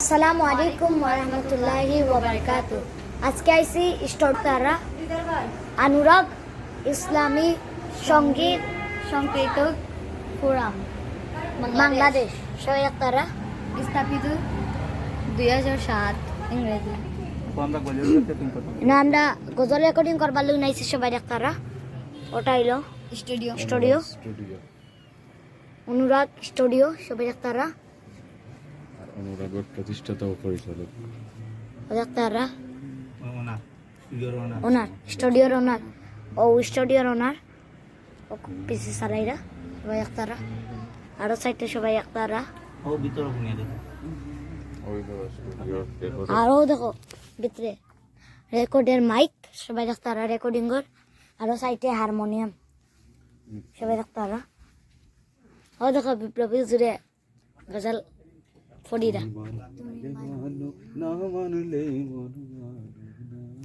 আসসালামু আলাইকুম ওয়া রাহমাতুল্লাহি ওয়া বারাকাতুহু। আজকে আইছি স্টোরতারা অনুরাগ ইসলামী সঙ্গীত সংকেতক ফোরাম বাংলাদেশ সহায়তারা স্থাপিত 2007 ইংরেজি। না আমরা গজল রেকর্ডিং করবার লই নাইছি সবাই ডাক্তাররা। ওটা হইলো স্টুডিও অনুরাগ স্টুডিও সবাই ডাক্তাররা অনুরাগের প্রতিষ্ঠাতা ও পরিচালক ডাক্তাররা ওনার স্টুডিওর ওনার ও স্টুডিওর ওনার ও পিসি সারাইরা সবাই ডাক্তাররা আরো সাইডে সবাই ডাক্তাররা আরো দেখো ভিতরে রেকর্ডের মাইক সবাই ডাক্তাররা রেকর্ডিংয়ের আরো সাইডে হারমোনিয়াম সবাই ডাক্তাররা ও দেখো বিপ্লবী জুড়ে গজল ফড়িরা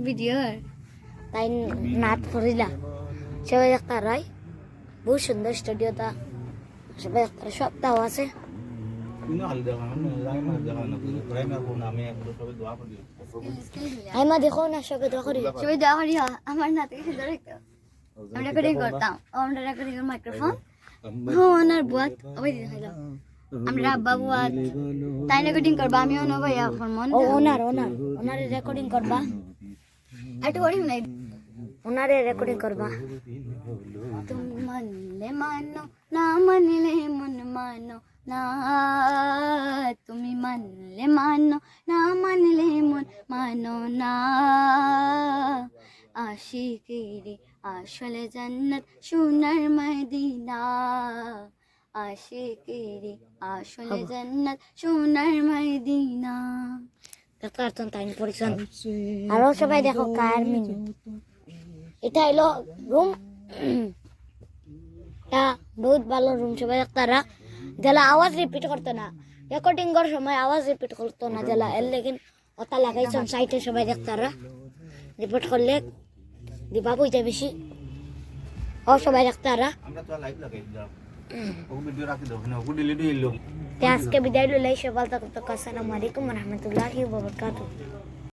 ভিডিও তাই নাট ফড়িলা সবাই ডাক্তাররাই বহু সুন্দর স্টুডিওটা সবাই ডাক্তার সপ্তাহ আছে আইমা দেখো না সবাই দোয়া করি আমার না থেকে সুন্দর একটা আমরা রেকর্ডিং করতাম আমরা রেকর্ডিং এর মাইক্রোফোন ওনার বুয়াত ওই দিন হইলো আমরা আব্বা বুয়াত তাই রেকর্ডিং করবা আমিও না ভাইয়া ফরমান ওনার রেকর্ডিং করবা একটু করি নাই ওনারে রেকর্ডিং করবা তুমি মানলে মানো না মানলে মন মানো না তুমি মানলে মানো না মানলে মন মানো না আশিকেরি আসলে জান্নাত সোনার মদিনা আশিকেরি আসলে জান্নাত সোনার মদিনা ডাক্তার তাই পরিচয় আরো সবাই দেখো কার মিনি এটা হলো রুম এটা বহুত ভালো রুম সবাই ডাক্তাররা যারা আওয়াজ রিপিট করতো না রেকর্ডিং করার সময় আওয়াজ রিপিট করতো না যারা এর লেকিন ওটা লাগাইছেন সাইটে সবাই ডাক্তাররা রিপিট করলে দিবা বুঝতে বেশি ও সবাই ডাক্তাররা আজকে বিদায় লইলাই সবাই আসসালামু আলাইকুম ওয়া রাহমাতুল্লাহি ওয়া বারাকাতুহু।